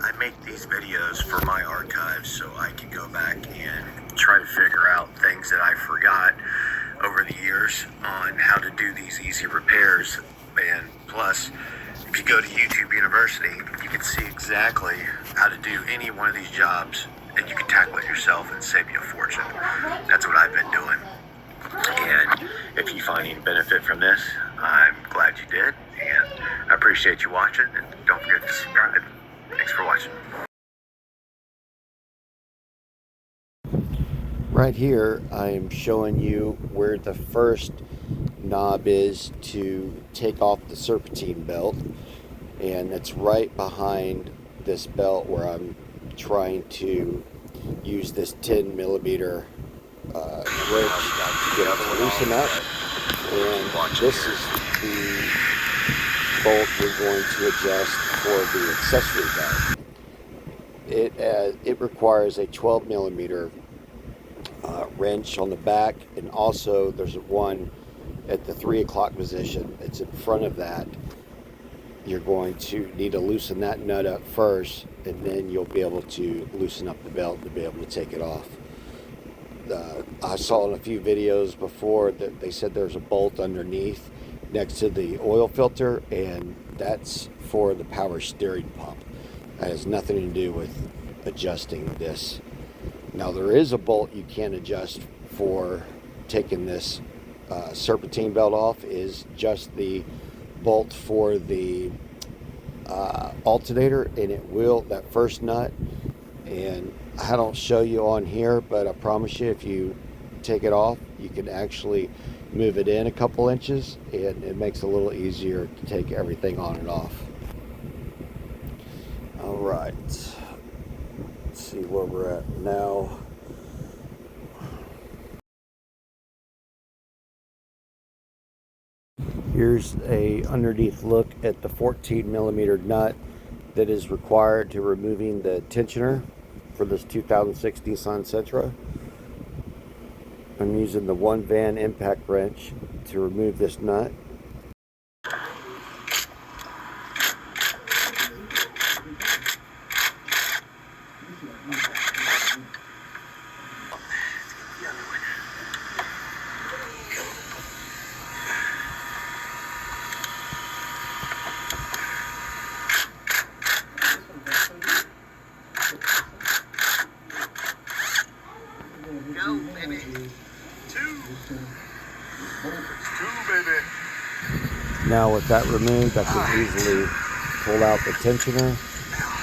I make these videos for my archives so I can go back and try to figure out things that I forgot over the years on how to do these easy repairs. And plus, if you go to YouTube University, you can see exactly how to do any one of these jobs, and you can tackle it yourself and save you a fortune. That's what I've been doing. And if you find any benefit from this, I'm glad you did, and I appreciate you watching, and don't forget to subscribe. Thanks for watching. Right here, I am showing you where the first knob is to take off the serpentine belt, and it's right behind this belt where I'm trying to use this 10mm wrench to get it to loosen up. And this is the bolt we're going to adjust for the accessory belt. It requires a 12mm wrench on the back, and also there's one at the 3 o'clock position. It's in front of that. You're going to need to loosen that nut up first, and then you'll be able to loosen up the belt to be able to take it off. I saw in a few videos before that they said there's a bolt underneath next to the oil filter, and that's for the power steering pump. That has nothing to do with adjusting this. Now, there is a bolt you can adjust for taking this serpentine belt off, is just the bolt for the alternator, and it will, that first nut, and I don't show you on here, but I promise you if you take it off, you can actually move it in a couple inches, and it makes it a little easier to take everything on and off. All right, let's see where we're at now. Here's a underneath look at the 14mm nut that is required to removing the tensioner for this 2006 Nissan Sentra. I'm using the 1-van impact wrench to remove this nut. Go, baby. Two, baby. Now with that removed, I can easily pull out the tensioner,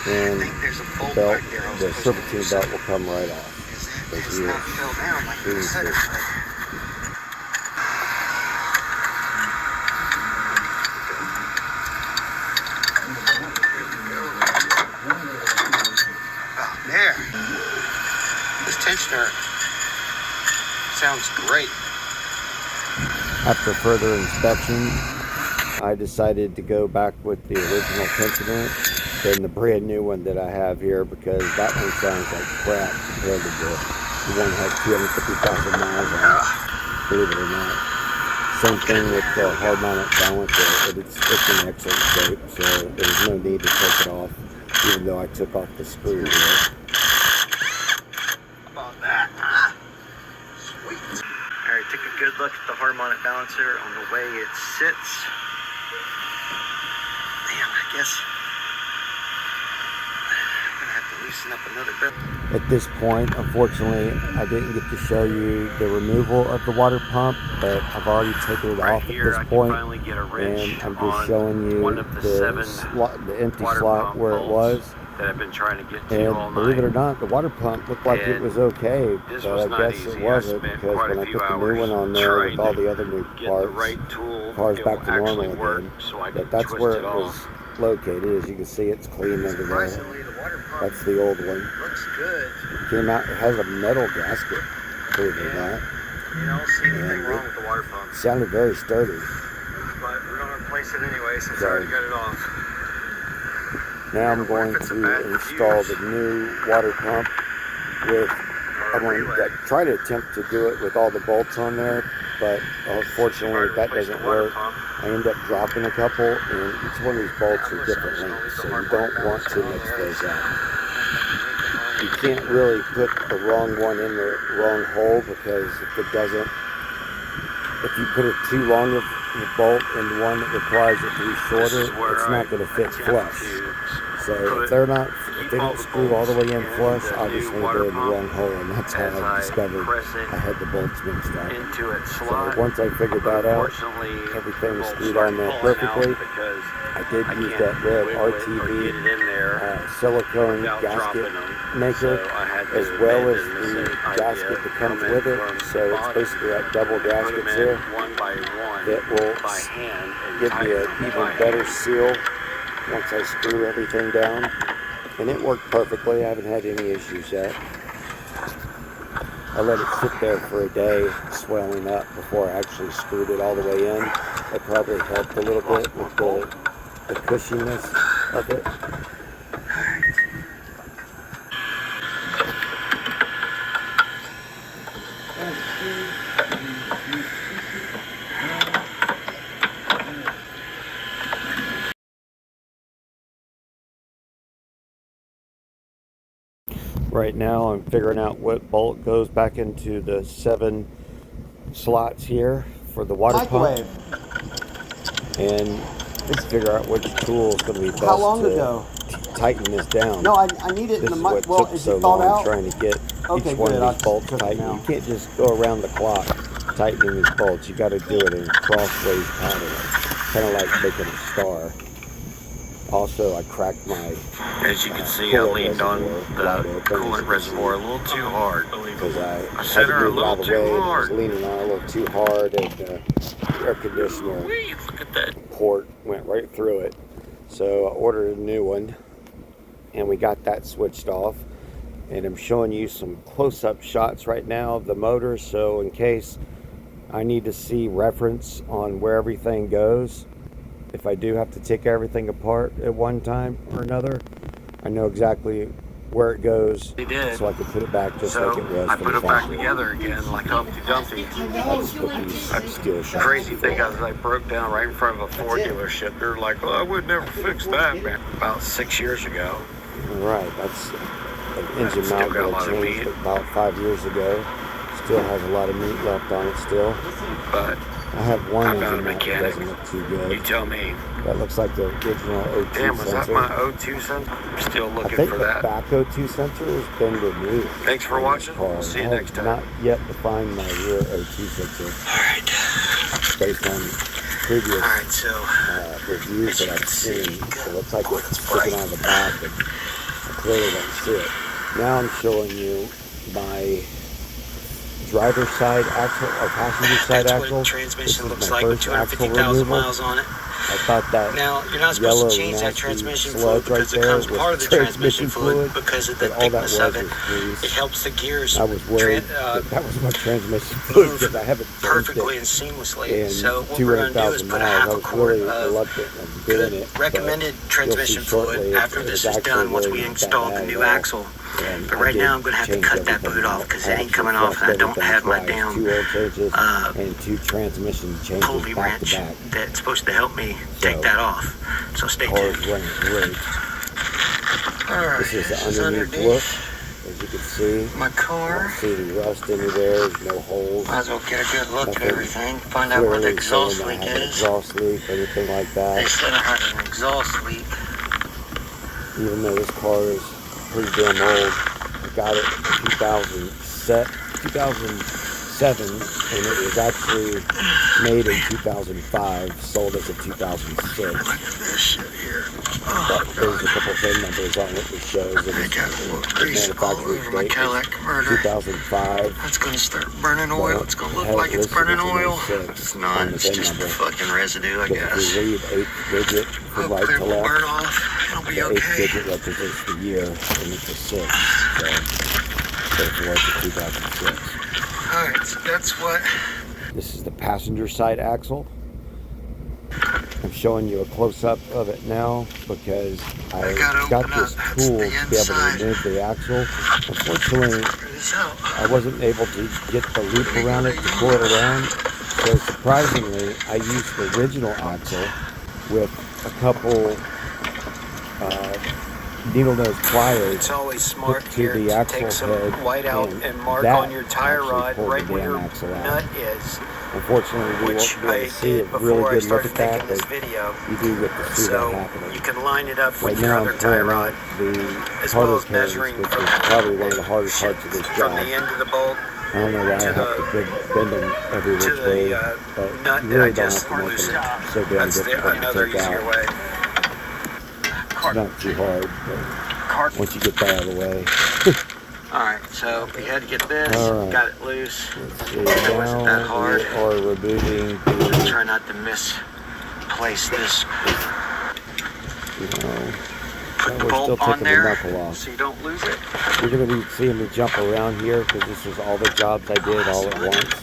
and the belt, the serpentine belt will come right off. It's not fell down like you said it. Oh, there. This tensioner sounds great. After further inspection, I decided to go back with the original tensioner than the brand new one that I have here, because that one sounds like crap compared to the one that has 250,000 miles on it, believe it or not. Same thing with the harmonic balancer. It's in excellent shape, so there's no need to take it off, even though I took off the screw here. About that. Sweet. Alright, take a good look at the harmonic balancer on the way it sits. Man, I guess I'm gonna have to loosen up another bit. At this point, unfortunately, I didn't get to show you the removal of the water pump, but I've already taken it off at this point, and I'm just showing you the empty slot where it was. That I've been trying to get to all And believe night. it or not, the water pump looked like it was okay, This but was I not guess easy. it wasn't, I spent because quite when a I few put the new hours one on there with trying all to the other new get the parts, right tool, car's it back will to normal actually work, again. so I But can that's twist where it it was off. located. As you can see, it's clean under there. Surprisingly, the water pump That's the old one. looks good. It came out, it has a metal gasket, believe it or not. You don't see anything wrong with the water pump. It sounded very sturdy. But we're going to replace it anyway since I already got it off. Now I'm going to install the new water pump with, I'm going to try to attempt to do it with all the bolts on there, but unfortunately that doesn't work. I end up dropping a couple, and each one of these bolts are different lengths, so you don't want to mix those up. You can't really put the wrong one in the wrong hole, because if you put a too long of a bolt in one that requires it to be shorter, it's not going to fit flush. So if they don't screw all the way in flush, obviously they're in the wrong hole, and that's how I discovered I had the bolts mixed up. So once I figured that out, everything was screwed on there perfectly. I did use that red RTV silicone gasket maker, as well as the gasket that comes with it. So it's basically like double gaskets here that will give me an even better seal once I screw everything down. And it worked perfectly. I haven't had any issues yet. I let it sit there for a day, swelling up, before I actually screwed it all the way in. It probably helped a little bit with the cushiness of it. Right now I'm figuring out what bolt goes back into the 7 slots here for the water pump, and figure out which tool is going to be best to tighten this down. No, I need it This in is the what well, took is so it thawed long out? trying to get each one of these bolts tightened. You can't just go around the clock tightening these bolts. You got to do it in crossways pattern, kind of like making a star. Also, I cracked my As you can see, I leaned on the coolant reservoir a little too hard. because I set her a little too I was hard. leaning on it a little too hard, and the air conditioner Look at that. port went right through it. So I ordered a new one, and we got that switched off. And I'm showing you some close-up shots right now of the motor, so in case I need to see reference on where everything goes, if I do have to take everything apart at one time or another, I know exactly where it goes, so I can put it back just like it was. I put it back together again like Humpty Dumpty. That's what these steel shots Crazy are thing for. is, I broke down right in front of a Ford dealership. They're like, "Oh, I would never fix that, man." About 6 years ago. Right, that's an engine Still mount got a that lot I of changed meat. about 5 years ago. Still has a lot of meat left on it still. But I have one I'm not a engine mount that mechanic. doesn't look too you good. tell me. That looks like the original O2 Damn, was that sensor. my O2 sensor? I'm still I looking think for the that. back O2 sensor has been removed. Thanks for on this watching. car. We'll see you I next have time. not yet defined my rear O2 sensor Alright. based on previous Alright, so reviews that I've seen. It looks like it's sticking out of the back, and I clearly don't see it. Now I'm showing you my driver's side axle or passenger side That's axle. what a transmission This is looks my like with first axle 250,000 removal. miles on it. I thought that Now, you're not yellow supposed to change that nasty transmission fluid sludge right because it there comes was part of the transmission fluid because of the but all that thickness of was it. grease. It helps the gears I was worried that was my transmission fluid move because I haven't changed perfectly it and seamlessly. in So what we're going to do is 200,000 put a miles. half I a was quart really of reluctant of doing good it. but recommended you'll see transmission shortly fluid after it this was is done, once we actually install the really new not bad at axle. all. And But I right did now I'm going to have to change cut that everything boot off out. because I it ain't actually coming off and I don't flushed have my everything damn 2 oil changes and 2 transmission changes pulley back to wrench back. that's supposed to help me take that off. So stay Car's tuned. running great. Alright, This is this is the underneath look. As you can see, my I car. don't see any rust anywhere. There's no holes. Might as well get a good look at Nothing everything. Find out where the clearly saying exhaust that I leak have an is. exhaust leak or anything like They that. said I had an exhaust leak. Even though this car is pretty damn old, I got it in 2007, and it was actually made in 2005, sold as a 2006. Look at this shit here. But there's a couple VIN numbers on it that shows that I got a little grease all manufacturer's over my date Cadillac is Converter. 2005. That's gonna start burning oil. It's gonna look like it's burning oil. It's not. It's just fucking residue, I But if guess. you read 8th digit from right Hopefully it to will burn left, off. It'll be the 8th okay. digit represents the year, and it's a 6. So, therefore it's a 2006. Alright, so that's what. This is the passenger side axle. I'm showing you a close-up of it now because I gotta got open this up. That's tool the to be able inside. to remove the axle. Unfortunately, Figure this out. I wasn't able to get the loop around it to pull it around. So surprisingly, I used the original axle with a couple needle nose pliers. It's always smart to here the to axle take some head, white out and mark that on your tire actually rod pulled right the where damn your axle out. nut is. Unfortunately, we Which won't be able I to see a did really before I good look started at that, making this but video. you do get to see So that happening. you can line it up Right with your now, other I'm tie pulling rod, out the as harder well as pins, measuring which from is probably one of the hardest parts of this from job. the end of the bolt I don't know why I to have to bend them every to which way, the but nut you that I really don't just have to make loosened. them so damn That's difficult to another take easier out. way. It's not too hard, but once you get that out of the way. Alright, so we had to get this, All right. got it loose. Let's see, It wasn't that now hard. we are removing Just the, try not to misplace this. Put the we're bolt still on taking there the knuckle off. so you don't lose it. You're going to be seeing me jump around here because this is all the jobs I did all at once.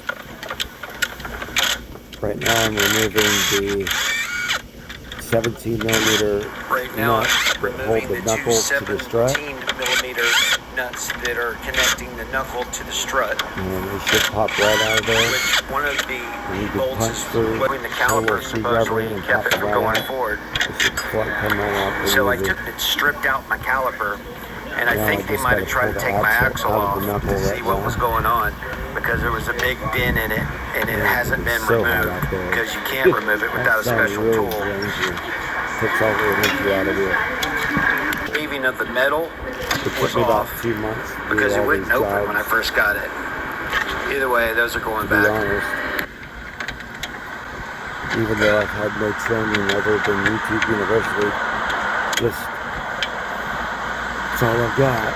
Right now I'm removing the 17 millimeter Right now nuts I'm that hold removing the the two knuckle to the strut, 17 millimeter nuts that are connecting the knuckle to the strut. and they should pop right out of there. Which one of the And you can bolts punch is through, between the pull a little calipers screwdriver supposedly in and kept pop it it from right going out. forward. It should come right out. So I easy. took it, stripped out my caliper, and I Now think I they just might gotta have tried to pull the take my axle axle out off of the knuckle to see right what now. was going on, because there was a big dent in it, and it hasn't been so hot removed, out there. because you can't remove it without a That special really tool. drains you. Takes all the energy out of you. Paving of the metal It took was me about off 2 months to do because it all wouldn't these open when I jobs. first got it. Either way, those are going To be back. honest, even though I've had no training other than YouTube University, just that's all I've got.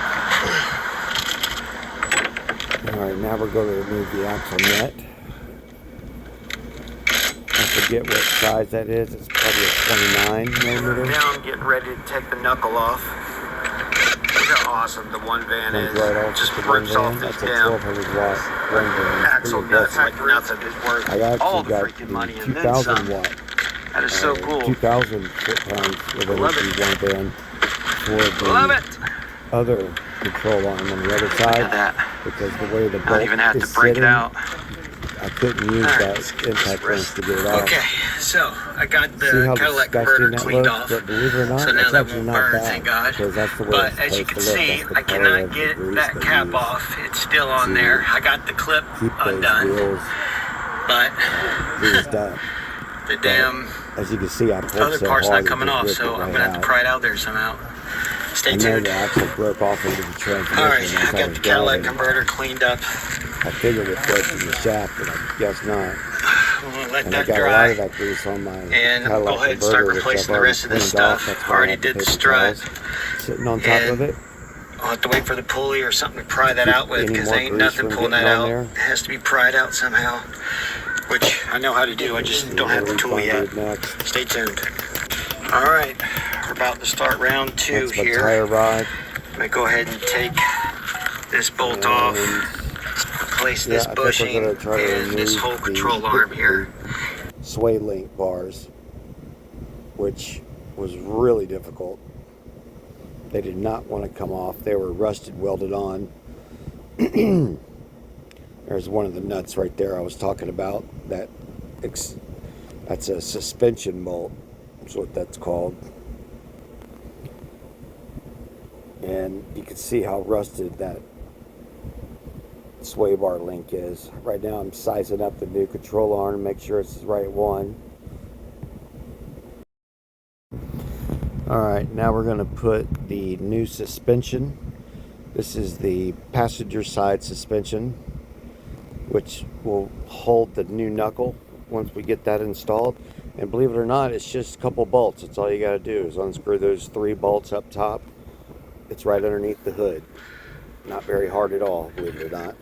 Alright, now we're going to remove the axle nut. I forget what size that is. It's probably a 29 millimeter. Now I'm getting ready to take the knuckle off. Look how awesome the one van Comes is. right off Just the one rips van. off this That's a damn 1200 watt one van. It's axle pretty nuts impressive. like nothing. It's worth I actually all the got freaking the money and then 2000 some. watt. That is so cool. 2,000 foot-pounds of Love energy it. one van for the Love it. other control arm on the other Look side, at that. because the way the I bolt don't even have is to break sitting, it out. I couldn't use Alright, that let's get this impact wrench rest. to get it off. Okay, so I got See the how Cadillac disgusting converter that cleaned looks? off. But believe it or not, So now it's that actually won't not burn, bad, thank God. because that's the way But it's as you supposed can to look. see, That's the I color cannot of the get grease that they cap use off. It's still on to there. I got the clip keep those undone, wheels but greased up. the damn As you can see, I pulled other so part's hard not coming it off, just ripped so it I'm right gonna have to out. pry it out there somehow. Stay I know tuned. the axle broke off into the transmission. Alright, That's I how got it's the Cadillac driving. converter cleaned up. I figured it broke in the shaft, but I guess not. I'm gonna let And I that got a lot dry. of that grease on my And I'm gonna go Cadillac ahead and start converter, which replacing I've the rest of already this cleaned off. stuff. That's I why I already have the did the paper strut. towels sitting on top And of it. I'll have to wait for the pulley or something to pry that Keep out with, any because more there ain't grease nothing from pulling getting that on out. there. It has to be pried out somehow, which I know how to do. I just don't have the tool yet. Next. Stay tuned. Alright, we're about to start round 2 That's my here. tire rod. I'm going to go ahead and take this bolt And off, place yeah, this I think we're bushing, gonna try to and this remove whole the- control arm here. sway link bars, which was really difficult. They did not want to come off. They were rusted welded on. There's one of the nuts right there I was talking about. That's a suspension bolt. That's what that's called. And you can see how rusted that sway bar link is. Right now I'm sizing up the new control arm to make sure it's the right one. Alright, now we're going to put the new suspension. This is the passenger side suspension, which will hold the new knuckle once we get that installed. And believe it or not, it's just a couple bolts. That's all you got to do is unscrew those 3 bolts up top. It's right underneath the hood. Not very hard at all, believe it or not.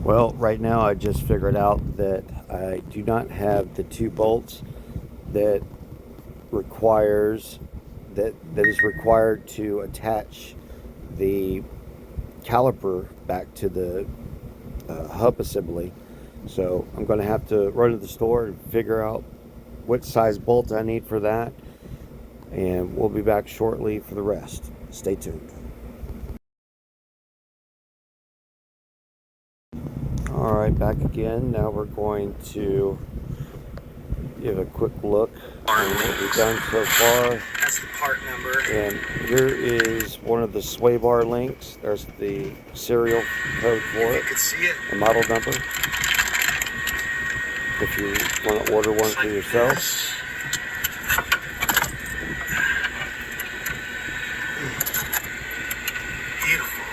Well, right now I just figured out that I do not have the 2 bolts that is required to attach the caliper back to the hub assembly. So I'm going to have to run to the store and figure out what size bolt I need for that, and we'll be back shortly for the rest. Stay tuned. All right, back again. Now we're going to give a quick look on what we've done so far. That's the part number. And here is one of the sway bar links. There's the serial code for it. You can see it. The model number. If you want to order one for yourself. This. Beautiful.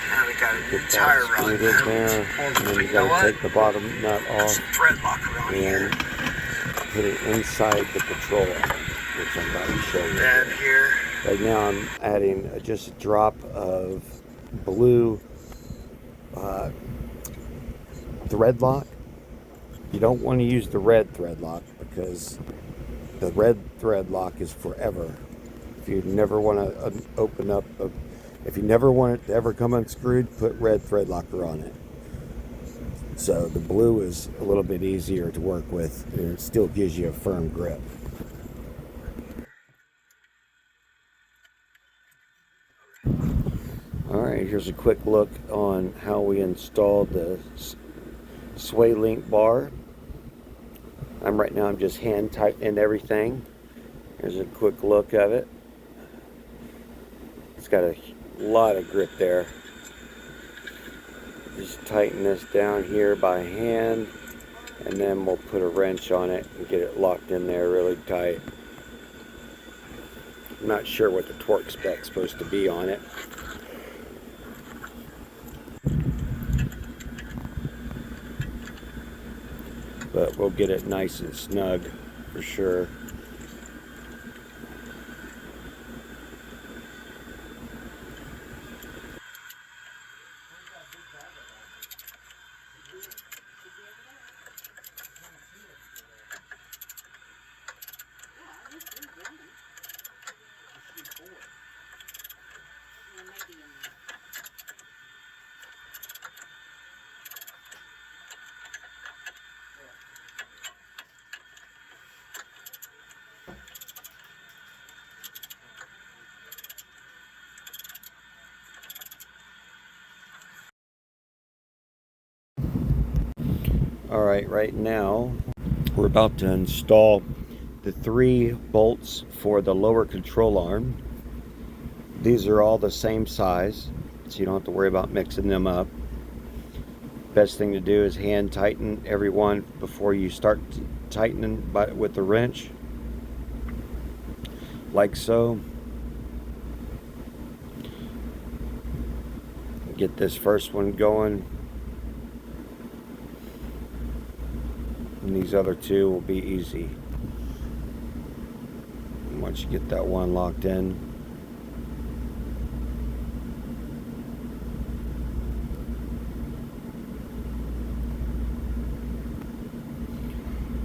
Now we got a new Get tire that rod. screwed in there, and then you got to take the bottom nut off Thread lock around here. and put it inside the control arm, which I'm about to show you. That here. Right now I'm adding just a drop of blue thread lock. You don't want to use the red thread lock because the red thread lock is forever. If you never want to open up, if you never want it to ever come unscrewed, put red thread locker on it. So the blue is a little bit easier to work with, and it still gives you a firm grip. Alright, here's a quick look on how we installed the sway link bar. Right now I'm just hand tightening everything. Here's a quick look of it. It's got a lot of grip there. Just tighten this down here by hand, and then we'll put a wrench on it and get it locked in there really tight. I'm not sure what the torque spec's supposed to be on it. But we'll get it nice and snug for sure. Alright, right now we're about to install the 3 bolts for the lower control arm. These are all the same size, so you don't have to worry about mixing them up. Best thing to do is hand tighten every one before you start tightening with the wrench, like so. Get this first one going, and these other 2 will be easy. And once you get that one locked in,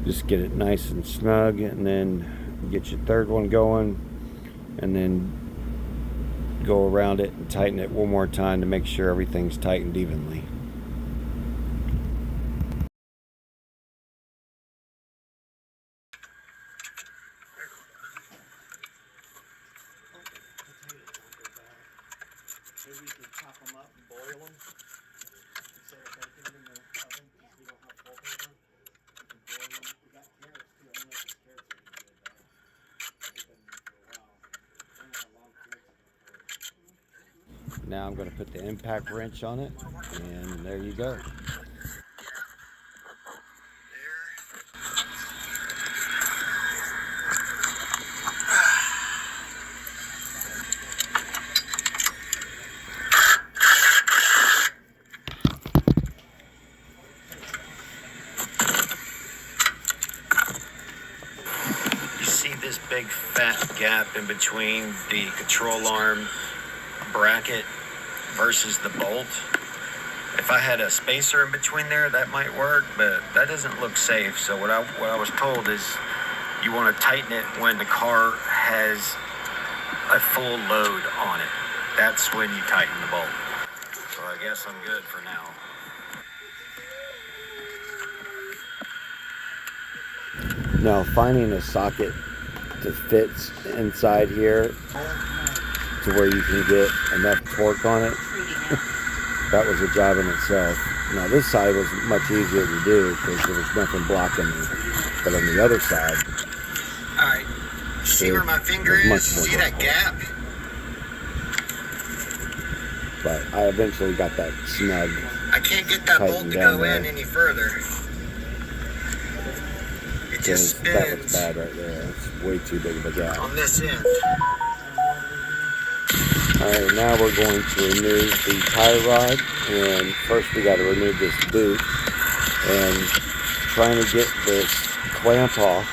just get it nice and snug, and then get your 3rd one going, and then go around it and tighten it one more time to make sure everything's tightened evenly. Maybe we can chop them up and boil them instead of baking them in the oven because we don't have wallpaper. We can boil them. We got carrots too. I don't know if it's carrots are any good though. They've been there for a while. I don't know how long carrots have been for. Now I'm going to put the impact wrench on it, and there you go. This big fat gap in between the control arm bracket versus the bolt. If I had a spacer in between there, that might work, but that doesn't look safe. So what I was told is you want to tighten it when the car has a full load on it. That's when you tighten the bolt. So I guess I'm good for now. Now finding a socket it fits inside here to where you can get enough torque on it. That was a job in itself. Now this side was much easier to do because there was nothing blocking me. But on the other side, Alright, see where my finger is? See that gap? but I eventually got that snug. I can't get that bolt to go in any further. It just spins. That was bad right there. It's way too big of a gap. On this end. Alright, now we're going to remove the tie rod, and first we got to remove this boot, and trying to get this clamp off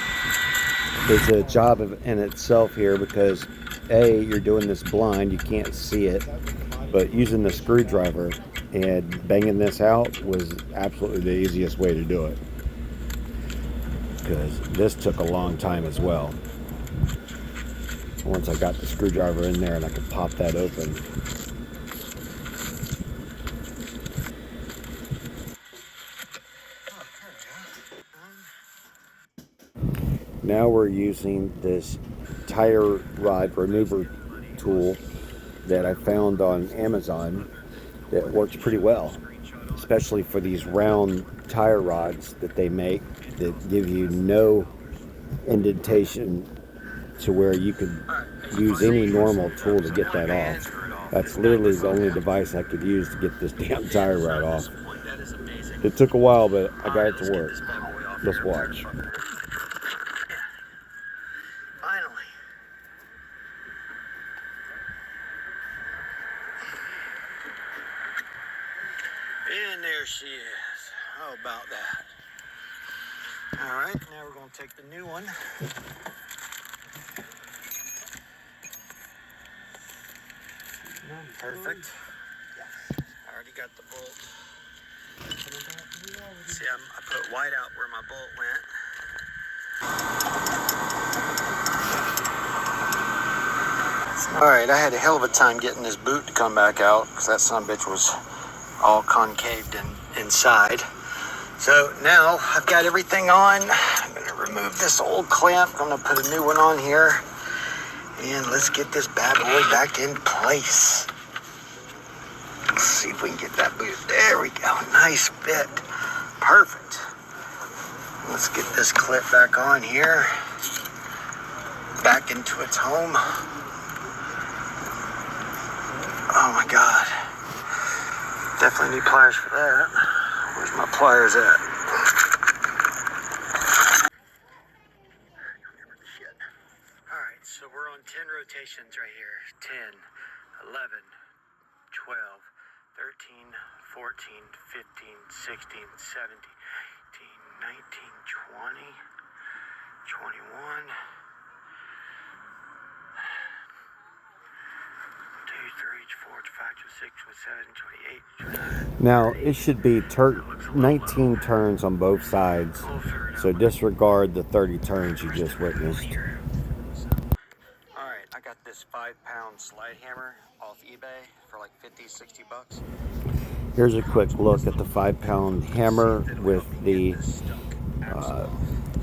is a job in itself here because A, you're doing this blind, you can't see it, but using the screwdriver and banging this out was absolutely the easiest way to do it because this took a long time as well. Once I got the screwdriver in there and I could pop that open. Now we're using this tire rod remover tool that I found on Amazon that works pretty well, especially for these round tire rods that they make that give you no indentation to where you could use any normal tool to get that off. That's literally the only device I could use to get this damn tire rod off. It took a while, but I got it to work. Let's watch. Finally. And there she is. How about that? Alright, now we're going to take the new one. Perfect. I already got the bolt. See, I put white out where my bolt went. Alright, I had a hell of a time getting this boot to come back out because that son of a bitch was all concaved inside. So now I've got everything on. I'm going to remove this old clamp. I'm going to put a new one on here. And let's get this bad boy back in place. Let's see if we can get that boot. There we go. Nice fit. Perfect. Let's get this clip back on here. Back into its home. Oh my God. Definitely need pliers for that. Where's my pliers at? Alright, so we're on 10 rotations right here. 10, 11, 12, 13, 14, 15, 16, 17, 18, 19, 20, 21, 2, 3, 4, 5, 6, 7, 28, 29. Now it should be 19 turns on both sides, so disregard the 30 turns you just witnessed. Alright, I got this 5-pound slide hammer off eBay for like 50, 60 bucks. Here's a quick look at the 5-pound hammer with the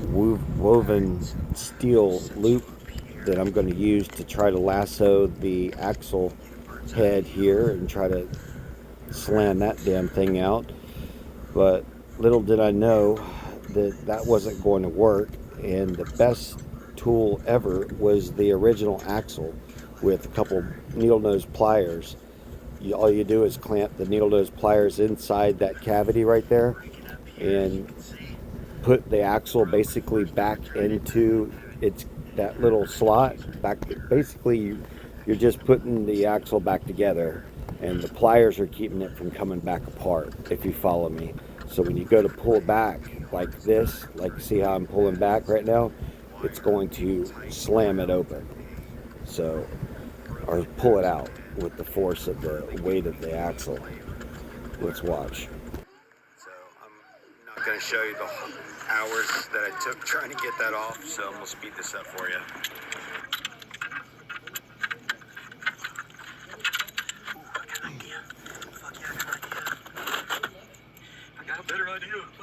woven steel loop that I'm going to use to try to lasso the axle head here and try to slam that damn thing out. But little did I know that that wasn't going to work, and the best tool ever was the original axle with a couple needle nose pliers. All you do is clamp the needle nose pliers inside that cavity right there and put the axle basically back into that little slot back. Basically you're just putting the axle back together, and the pliers are keeping it from coming back apart, if you follow me. So when you go to pull back like this, like see how I'm pulling back right now, it's going to slam it open. So, or pull it out with the force of the weight of the axle. Let's watch. So I'm not going to show you the hours that I took trying to get that off, so I'm going to speed this up for you.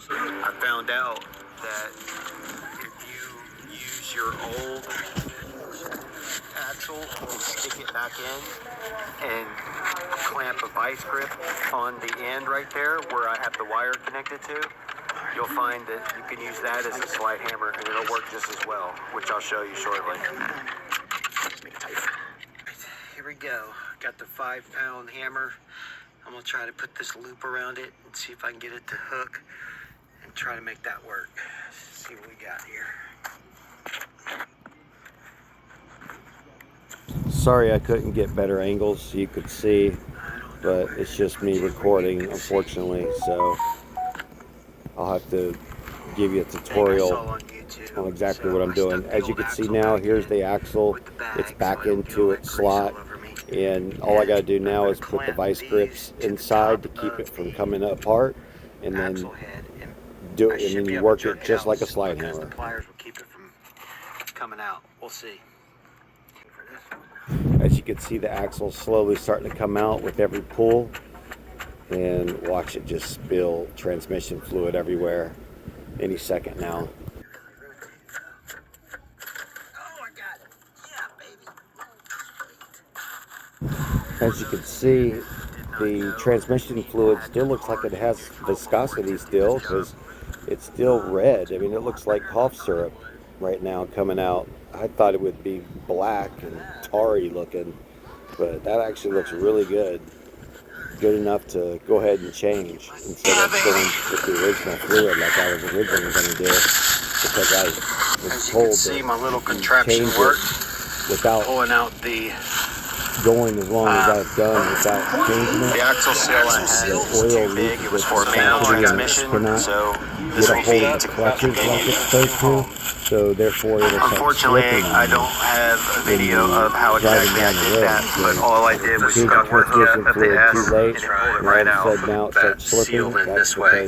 I found out that if you use your old axle and stick it back in and clamp a vice grip on the end right there where I have the wire connected to, you'll find that you can use that as a slide hammer and it'll work just as well, which I'll show you shortly. Here we go. Got the 5-pound hammer. I'm gonna try to put this loop around it and see if I can get it to hook and try to make that work. Let's see what we got here. Sorry I couldn't get better angles so you could see, but it's just me recording, unfortunately, so I'll have to give you a tutorial on exactly what I'm doing. As you can see now, here's the axle. It's back into its slot, and all I gotta do now is put the vice grips inside to keep it from coming apart, and then you work it just like a slide hammer. The pliers will keep it from coming out. We'll see. As you can see, the axle slowly starting to come out with every pull, and watch it just spill transmission fluid everywhere any second now. As you can see, the transmission fluid still looks like it has viscosity still, because it's still red. I mean, it looks like cough syrup right now coming out. I thought it would be black and tarry looking, but that actually looks really good. Good enough to go ahead and change instead of going with the original fluid like I was originally going to do, because I was told see, that my little you can contraption change worked it without pulling out the going as long as I've done without changing it. The axle seal I had was too big. It was for a manual transmission, so this will get a be hold of the clutches like it's supposed to. So therefore, it'll start unfortunately, slipping I don't have a video of how exactly I did that, but all I did was start working up the S and pull it right out. That sealed in this way.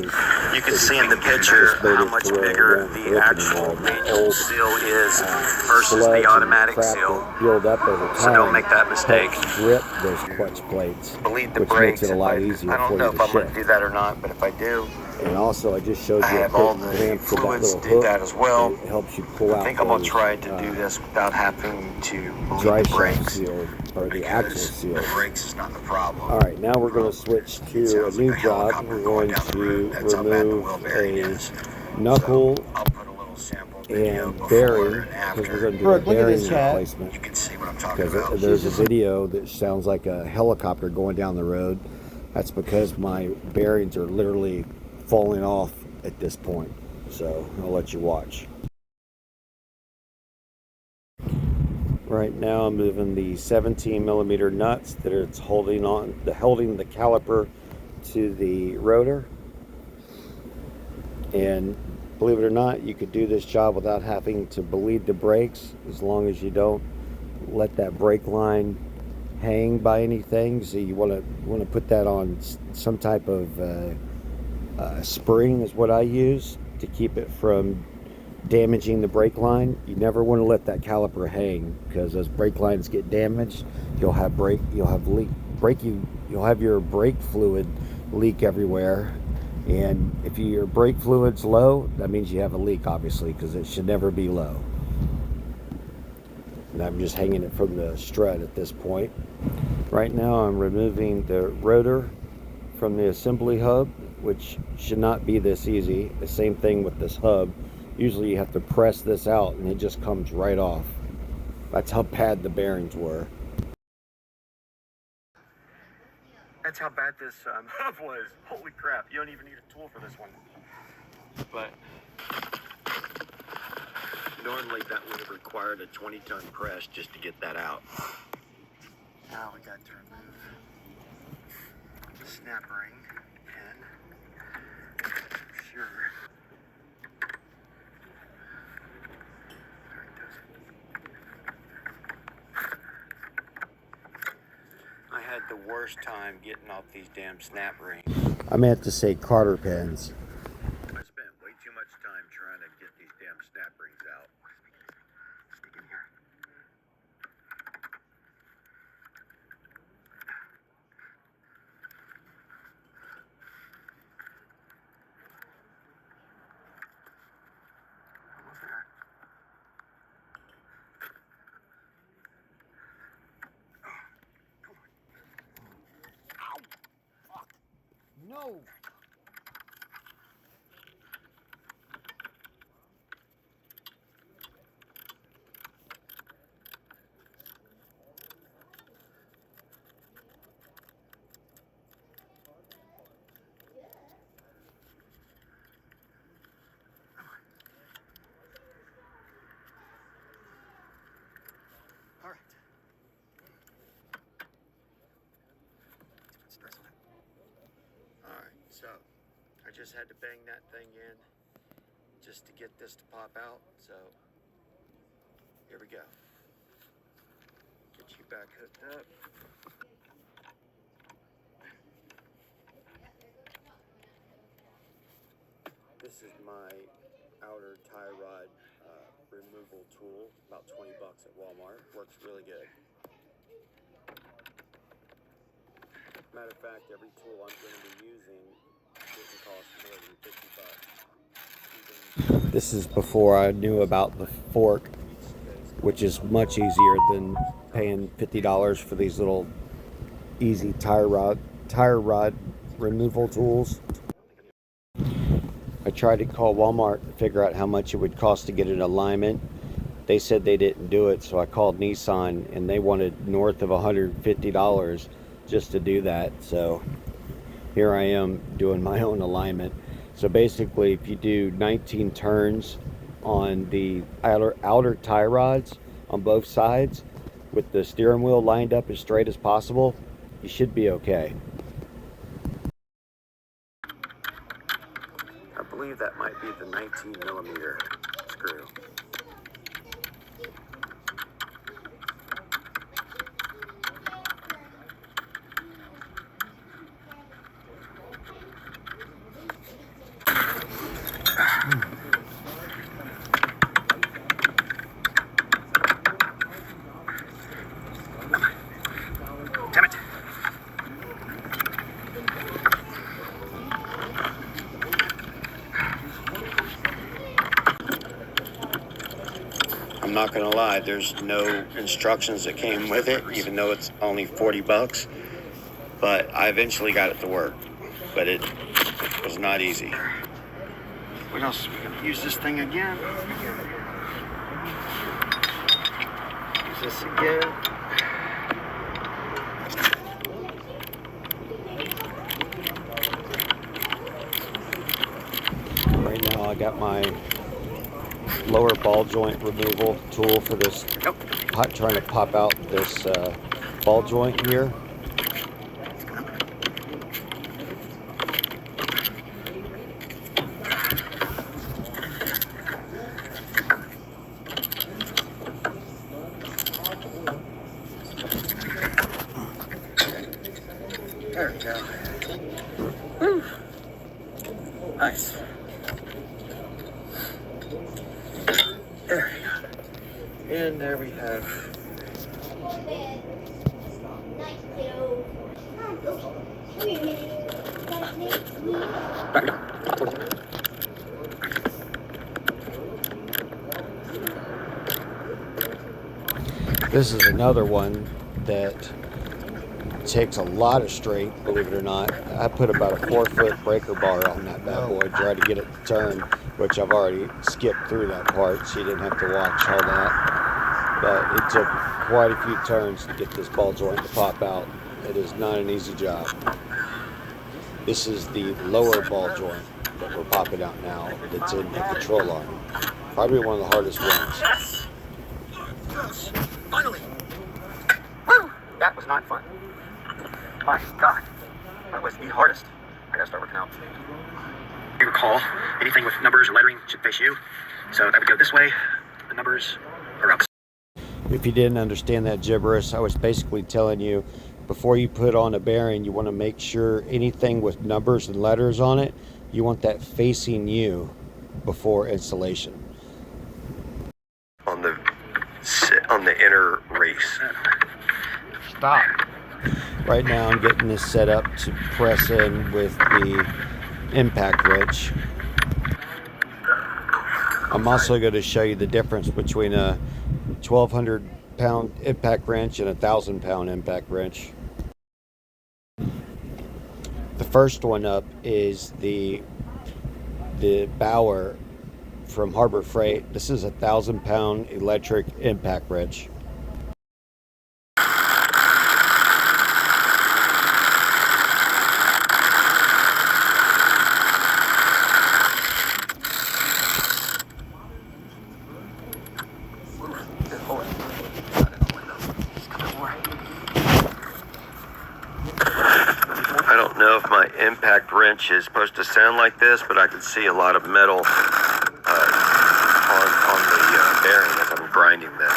You can see in the picture how much bigger the actual manual seal is versus the automatic seal. Build up over time. So don't make that mistake. Grip those clutch plates, Bleed the which brakes. makes it a lot easier I don't for know you if to I'm going to shift. do that or not, but if I do, And also, I just showed I you a have all quick the clamp for that fluids little did hook. that as well. It helps you pull out. I think I'm going to those, try to do this without having to dry bleed the shaft brakes. seal or the axle Because seal. the brakes is not the problem. All right, now we're going to switch to a new job. We're going to remove a knuckle I'll put a little sample video and before bearing, and because we're after. going to do a Brooke, look at bearing this, chat. replacement. You can see what I'm talking Because about. there's a video that sounds like a helicopter going down the road. That's because my bearings are literally falling off at this point. So I'll let you watch. Right now I'm moving the 17 millimeter nuts that it's holding the caliper to the rotor. And believe it or not, you could do this job without having to bleed the brakes, as long as you don't let that brake line hang by anything. So you want to put that on some type of spring is what I use to keep it from damaging the brake line. You never want to let that caliper hang, because as brake lines get damaged, you'll have your brake fluid leak everywhere. And if your brake fluid's low, that means you have a leak, obviously, because it should never be low. And I'm just hanging it from the strut at this point. Right now I'm removing the rotor from the assembly hub, which should not be this easy. The same thing with this hub. Usually you have to press this out and it just comes right off. That's how bad the bearings were. That's how bad this hub was. Holy crap, you don't even need a tool for this one. But normally that would have required a 20-ton press just to get that out. Now we got to remove the snap ring pin. Sure. There it goes. I had the worst time getting off these damn snap rings. I meant to say Carter pins. I spent way too much time trying to get these damn snap rings out. Stick in here. Almost there. just had to bang that thing in just to get this to pop out. So here we go. Get you back hooked up. This is my outer tie rod removal tool, about 20 bucks at Walmart. Works really good. Matter of fact, every tool I'm going to be using didn't cost more than 50 bucks. This is before I knew about the fork, which is much easier than paying $50 for these little easy tire rod removal tools. I tried to call Walmart to figure out how much it would cost to get an alignment. They said they didn't do it, so I called Nissan and they wanted north of $150 just to do that. So here I am doing my own alignment. So basically, if you do 19 turns on the outer tie rods on both sides with the steering wheel lined up as straight as possible, you should be okay. I believe that might be the 19mm screw. Damn it. I'm not gonna lie, there's no instructions that came with it, even though it's only 40 bucks. But I eventually got it to work. But it was not easy. What else? We're gonna use this thing again. Use this again. Right now I got my lower ball joint removal tool for this, trying to pop out this ball joint here. There we go. Woo. Nice. There we go. And there we have. This is another one that takes a lot of strength, believe it or not. I put about a 4-foot breaker bar on that bad boy, try to get it to turn, which I've already skipped through that part, so you didn't have to watch all that. But it took quite a few turns to get this ball joint to pop out. It is not an easy job. This is the lower ball joint that we're popping out now that's in the control arm. Probably one of the hardest ones. Yes! Yes! Finally! Woo! That was not fun. My God, that was the hardest. I gotta start working out. You recall, anything with numbers or lettering should face you. So that would go this way. The numbers are up. If you didn't understand that gibberish, I was basically telling you, before you put on a bearing, you want to make sure anything with numbers and letters on it, you want that facing you before installation. On the inner race. Stop. Right now I'm getting this set up to press in with the impact wrench. I'm also going to show you the difference between a 1,200 pound impact wrench and a 1,000 pound impact wrench. The first one up is the Bauer from Harbor Freight. This is a 1,000 pound electric impact wrench. I don't know if my impact wrench wrench is supposed to sound like this, but I can see a lot of metal on the bearing as I'm grinding this.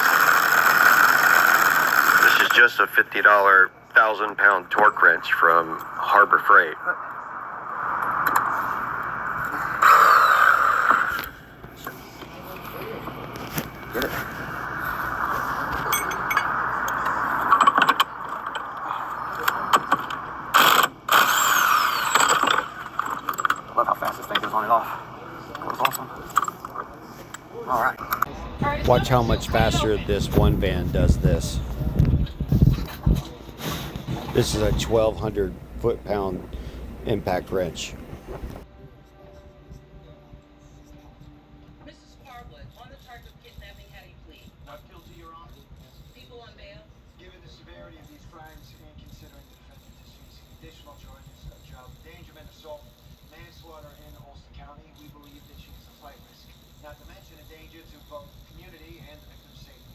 This is just a $50 1,000-pound torque wrench from Harbor Freight. Get it. I love how fast this thing goes on and off. That was awesome. All right. Watch how much faster this one van does this. This is a 1,200 foot-pound impact wrench. Mrs. Carwood, on the charge of kidnapping, how do you plead? Not guilty, Your Honor. People on bail? Given the severity of these crimes and considering the defendant is facing additional charges of child endangerment, assault, manslaughter in Ulster County, we believe that she is a flight risk, not to mention a danger to both the community and the victim's safety.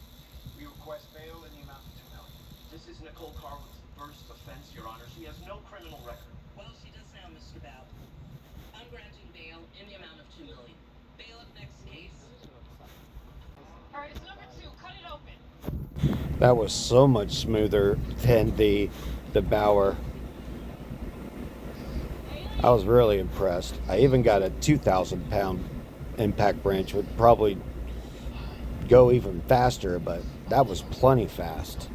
We request bail in the amount of $2 million. This is Nicole Carwood's first offense, Your Honor. She has no criminal record. Well, she does now, Mr. Bow. I'm granting bail in the amount of $2 million. Bail up next case. All right, it's number 2. Cut it open. That was so much smoother than the Bauer. I was really impressed. I even got a 2,000-pound impact wrench, would probably go even faster, but that was plenty fast.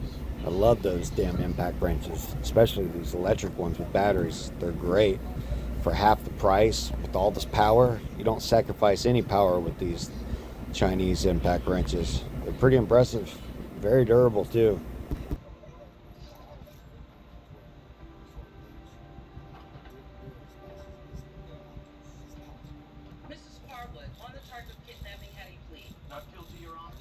I love those damn impact wrenches, especially these electric ones with batteries. They're great for half the price with all this power. You don't sacrifice any power with these Chinese impact wrenches. They're pretty impressive, very durable too. Mrs. Carwood, on the charge of kidnapping, how do you plead? Not guilty, Your Honor.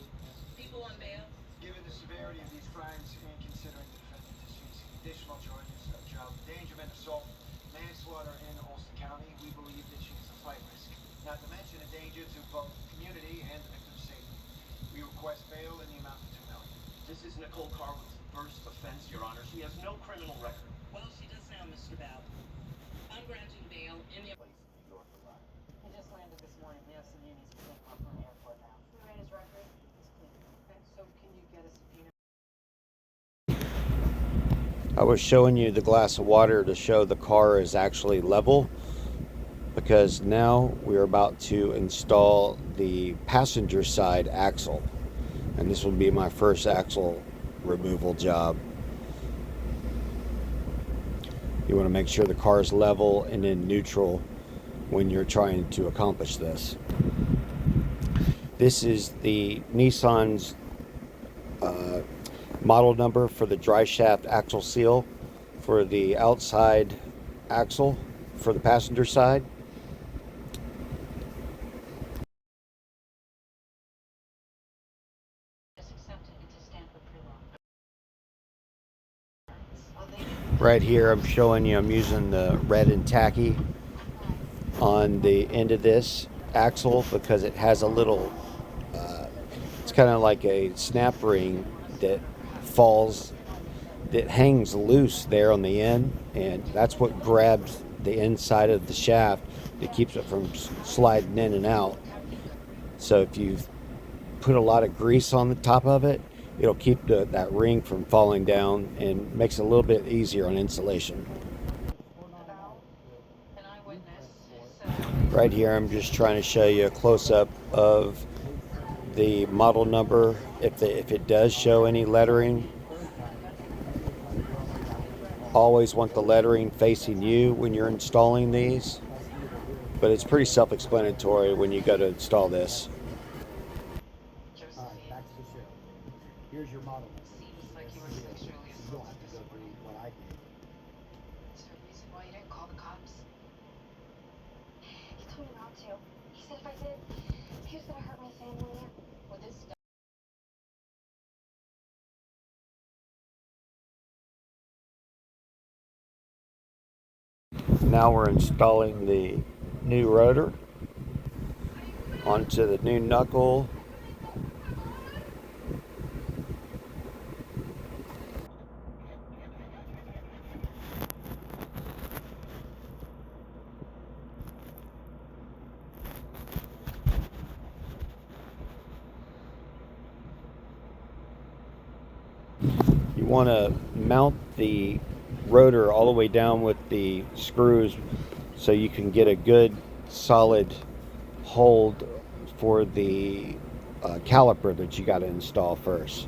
People on bail? Given the severity of these crimes and considering the defendant is facing additional charges of child endangerment, assault, manslaughter in Ulster County, we believe that she is a flight risk, not to mention a danger to both the community and the victim's safety. We request bail in the amount of $2 million. This is Nicole Carwood's first offense, Your Honor. She has no criminal record. Well, she does now, Mr. Bow. I'm granting bail in the... He just landed this morning. Yes, and he needs to pick him up from the airport now. We ran his record. It's clean. Okay, so can you get a subpoena? I was showing you the glass of water to show the car is actually level, because now we're about to install the passenger side axle, and this will be my first axle removal job. You want to make sure the car is level and in neutral when you're trying to accomplish this. This is the Nissan's model number for the dry shaft axle seal for the outside axle for the passenger side. Just accept it and to stand for pre-law. Right here I'm showing you I'm using the red and tacky on the end of this axle because it has a little it's kind of like a snap ring that falls, that hangs loose there on the end, and that's what grabs the inside of the shaft that keeps it from sliding in and out. So if you put a lot of grease on the top of it, it'll keep that ring from falling down and makes it a little bit easier on installation. An eyewitness. Right here I'm just trying to show you a close-up of the model number. If it does show any lettering, always want the lettering facing you when you're installing these, but it's pretty self-explanatory when you go to install this. Josephine, Back to the show. Here's your model. seems like you were sexually assaulted this morning. What I did. Is there a reason why you didn't call the cops? He told me not to. He said if I did, he was gonna hurt my family. With this stuff. Now we're installing the new rotor onto the new knuckle. want to mount the rotor all the way down with the screws so you can get a good solid hold for the caliper that you got to install first.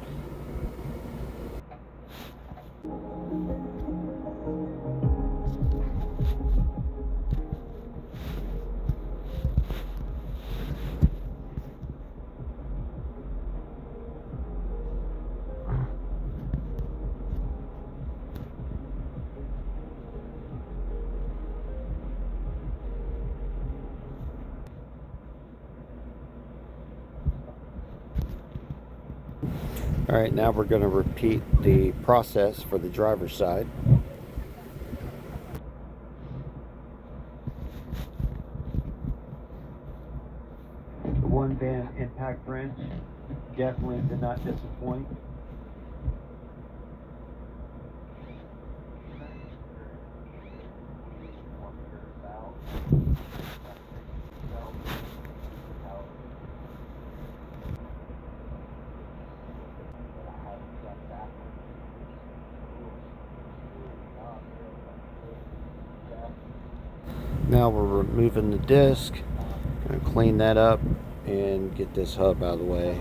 All right, now we're going to repeat the process for the driver's side. The one band impact wrench definitely did not disappoint. Now we're removing the disc. Gonna clean that up and get this hub out of the way.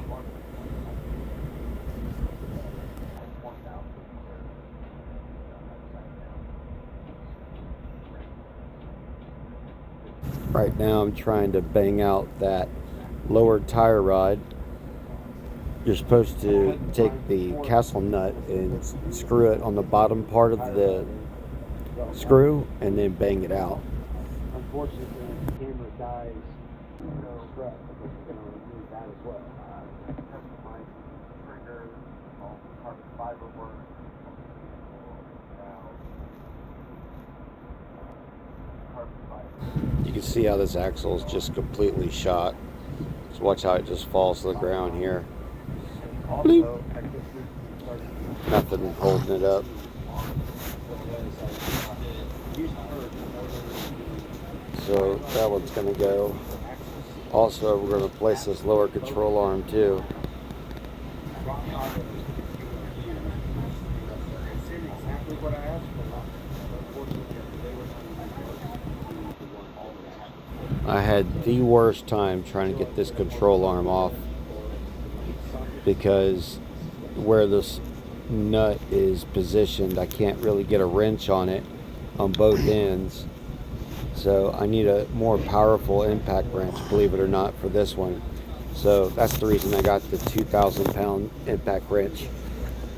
Right now I'm trying to bang out that lower tire rod. You're supposed to take the castle nut and screw it on the bottom part of the screw and then bang it out. Unfortunately, the camera dies. No stress, but we're going to remove that as well. Customize the trigger, all carbon fiber work. You can see how this axle is just completely shot. Just watch how it just falls to the ground here. Bloop. Nothing holding it up. So that one's going to go. Also, we're going to place this lower control arm too. I had the worst time trying to get this control arm off because where this nut is positioned, I can't really get a wrench on it on both ends. So I need a more powerful impact wrench, believe it or not, for this one. So that's the reason I got the 2,000-pound impact wrench.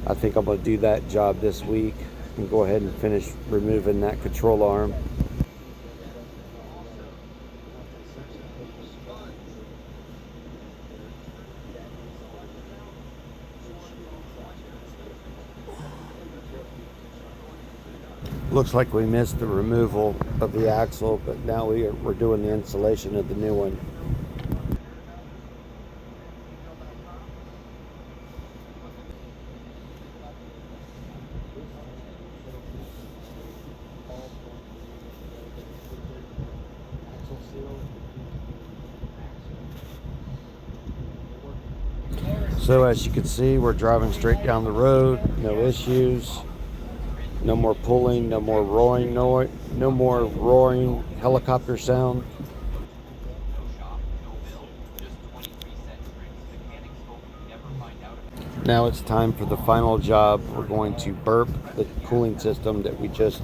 I think I'm going to do that job this week and go ahead and finish removing that control arm. Looks like we missed the removal of the axle, but now we're doing the installation of the new one. So as you can see, we're driving straight down the road, no issues. No more pulling, no more roaring, no more roaring helicopter sound. Now it's time for the final job. We're going to burp the cooling system that we just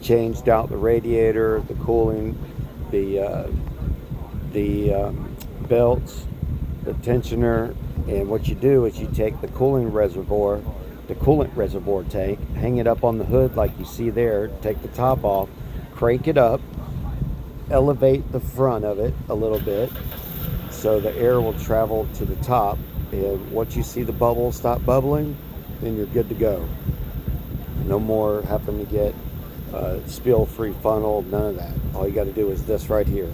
changed out, the radiator, the cooling, the belts, the tensioner. And what you do is you take the cooling reservoir, the coolant reservoir tank, hang it up on the hood like you see there, take the top off, crank it up, elevate the front of it a little bit so the air will travel to the top, and once you see the bubbles stop bubbling, then you're good to go. No more having to get spill-free funnel, none of that. All you got to do is this right here.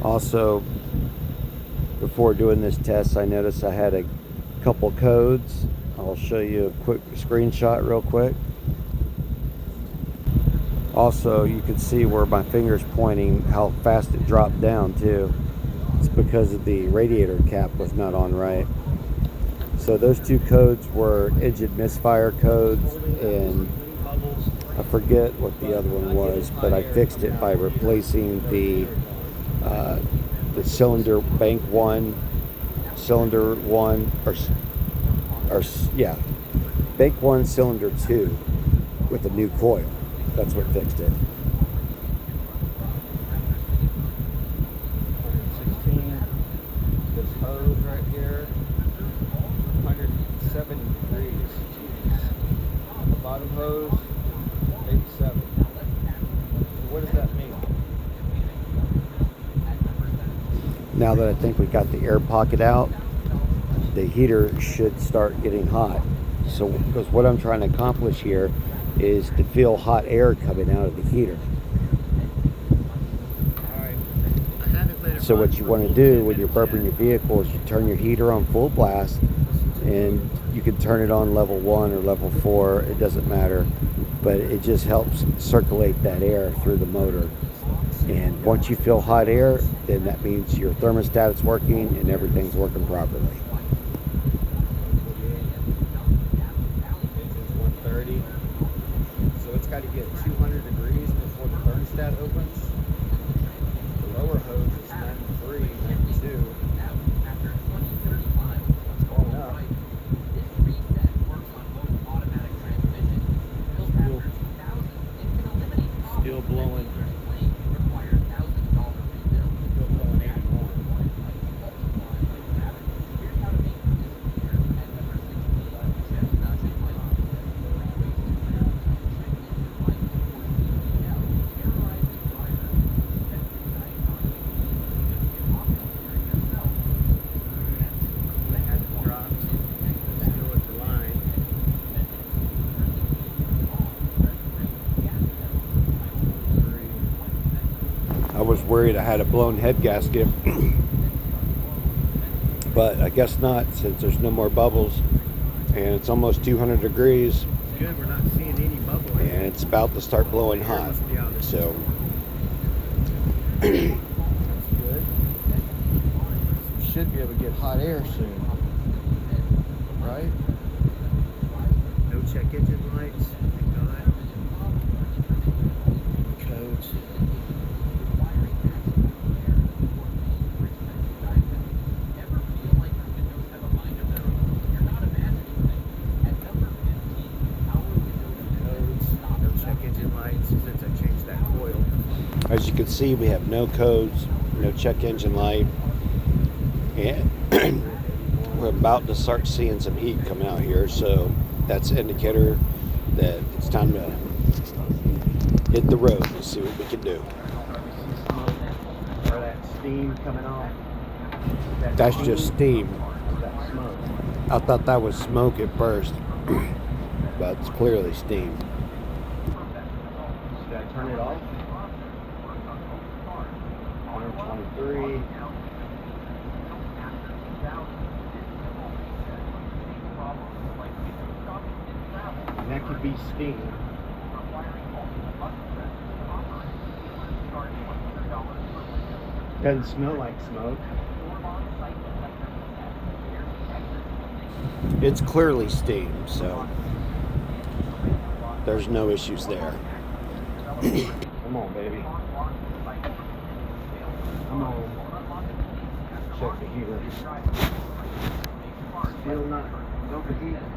Also, before doing this test, I noticed I had a couple codes. I'll show you a quick screenshot real quick. Also, you can see where my finger's pointing, how fast it dropped down too. It's because of the radiator cap was not on right. So those two codes were engine misfire codes, and I forget what the other one was, but I fixed it by replacing the cylinder bank one, cylinder one, or yeah, bank one, cylinder two, with a new coil. That's what fixed it. 116. This hose right here, 170 degrees. Jeez. The bottom hose, 87. So what does that mean? Now that I think we got the air pocket out, the heater should start getting hot. So, because what I'm trying to accomplish here is to feel hot air coming out of the heater. Alright. I haven't let it So run what you for want to full do 10 when you're minutes burping yet. your vehicle is you turn your heater on full blast, and you can turn it on level 1 or level 4, it doesn't matter, but it just helps circulate that air through the motor. And once you feel hot air, then that means your thermostat is working and everything's working properly. Engine's 130. So it's got to get 200 degrees before the thermostat opens. The lower hose is 93, 92. It's going up. Still blowing. Still blowing 81. Hasn't dropped. Still at the line. I was worried I had a blown head gasket, but I guess not, since there's no more bubbles and it's almost 200 degrees It's good. We're not seeing any bubbling. and it's about to start blowing Air hot. must be out of the So That's good. We should be able to get hot air soon. Right? No check engine lights. Thank God. Codes. No check engine lights since I changed that coil. as you can see, we have no codes, no check engine light, and we're about to start seeing some heat coming out here, so that's an indicator that it's time to hit the road and see what we can do. Or that steam coming off. That's just steam. That smoke. I thought that was smoke at first, but it's clearly steam. Should I turn it off? 123. And that could be steam. Doesn't smell like smoke. It's clearly steam, so there's no issues there. Come on, baby. Come on. Check the heater. Still not overheating.